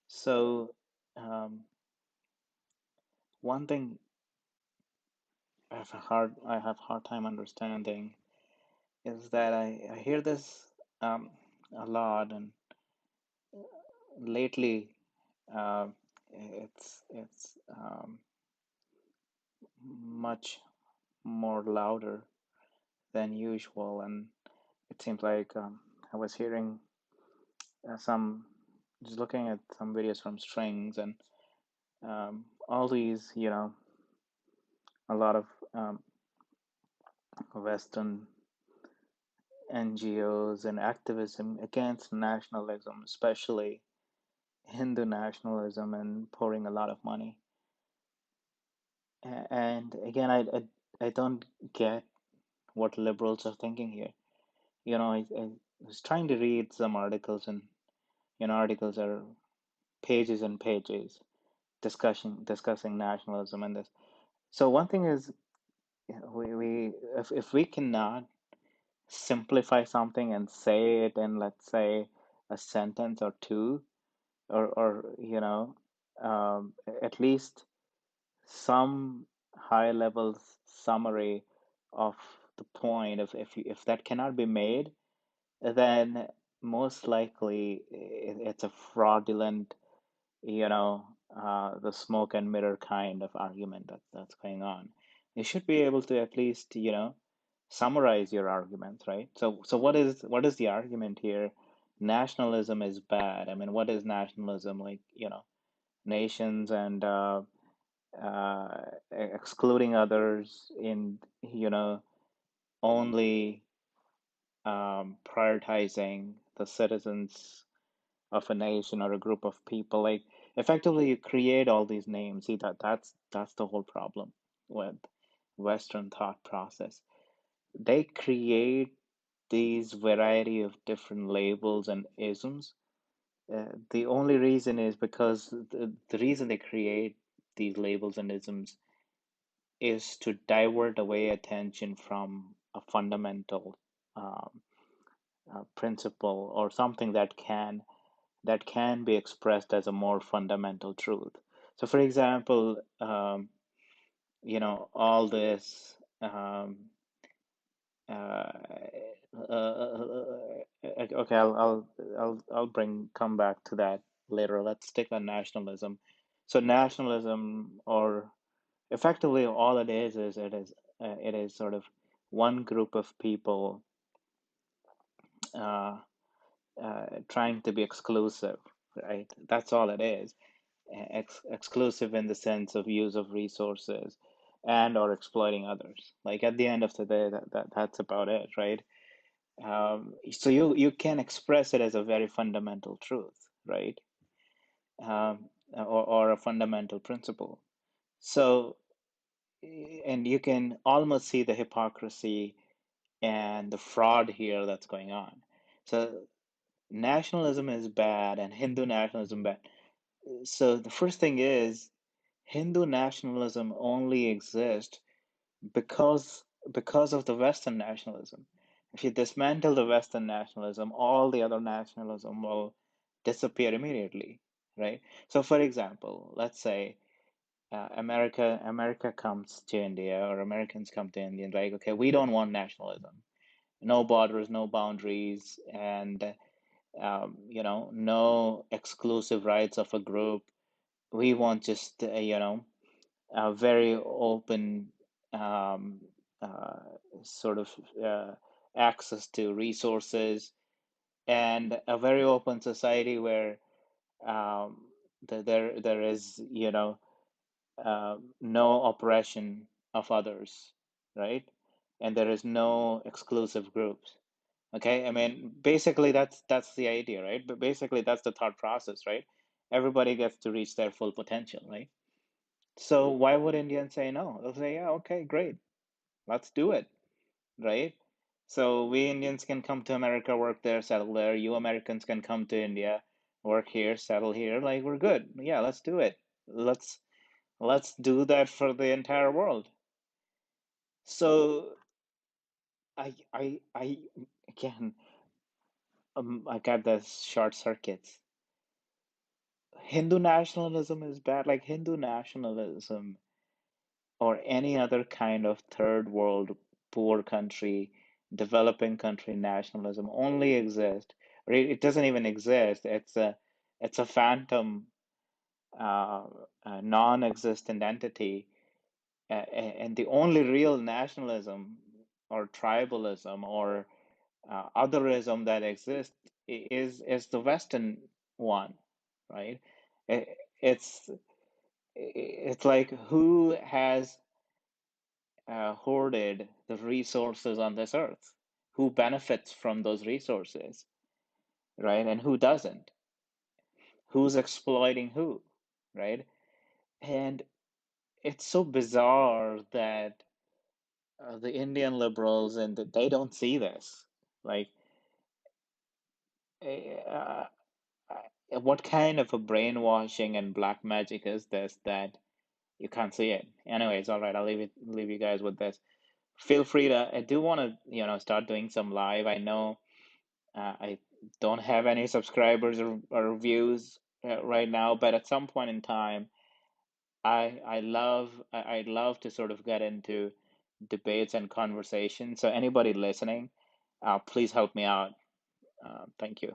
So, um, one thing I have hard time understanding is that I hear this a lot, and lately, uh, it's much more louder than usual, and it seems like I was hearing some, just looking at some videos from strings, and all these, a lot of um, Western NGOs and activism against nationalism, especially Hindu nationalism, and pouring a lot of money. And again, I don't get what liberals are thinking here. I was trying to read some articles, and articles are pages and pages discussing nationalism and this. So one thing is, we if we cannot simplify something and say it in, let's say, a sentence or two, or at least some high level summary of the point. If that cannot be made, then most likely it's a fraudulent, the smoke and mirror kind of argument that's going on. You should be able to at least, summarize your arguments, right? So what is the argument here? Nationalism is bad. I mean, what is nationalism? Like, nations and excluding others in, only prioritizing the citizens of a nation or a group of people. Like, effectively, you create all these names. See, that's the whole problem with Western thought process. They create these variety of different labels and isms. The only reason is because the reason they create these labels and isms is to divert away attention from a fundamental um, principle, or something that can be expressed as a more fundamental truth. So, for example, all this. Okay, I'll come back to that later. Let's stick on nationalism. So, nationalism, or effectively, all it is sort of one group of people uh, trying to be exclusive, right? That's all it is. Exclusive in the sense of use of resources and or exploiting others. Like, at the end of the day, that's about it, right? So you can express it as a very fundamental truth, right? Or a fundamental principle. So, and you can almost see the hypocrisy and the fraud here that's going on. So, nationalism is bad and Hindu nationalism bad. So the first thing is, Hindu nationalism only exists because because of the Western nationalism. If you dismantle the Western nationalism, all the other nationalism will disappear immediately, right? So, for example, let's say America comes to India, or Americans come to India, and like, okay, we don't want nationalism, no borders, no boundaries, and no exclusive rights of a group. We want just a very open, um, uh, sort of access to resources, and a very open society where there is, no oppression of others, right? And there is no exclusive groups. Okay, I mean, basically that's the idea, right? But basically that's the thought process, right? Everybody gets to reach their full potential, right? So why would Indians say no? They'll say, yeah, okay, great, let's do it, right? So we Indians can come to America, work there, settle there. You Americans can come to India, work here, settle here. Like, we're good. Yeah, let's do it. Let's do that for the entire world. So I again, I got the short circuits. Hindu nationalism is bad. Like Hindu nationalism or any other kind of third world poor country, developing country nationalism only exists, or it doesn't even exist. It's a phantom, non-existent entity, and the only real nationalism or tribalism or otherism that exists is the Western one, right? It's it's like who has hoarded the resources on this earth, who benefits from those resources, right? And who doesn't, who's exploiting who, right? And it's so bizarre that the Indian liberals and they don't see this. Like, uh, what kind of a brainwashing and black magic is this that you can't see it? Anyways, all right, I'll leave you guys with this. Feel free to. I do want to, start doing some live. I know I don't have any subscribers or views right now, but at some point in time, I'd love to sort of get into debates and conversations. So anybody listening, please help me out. Thank you.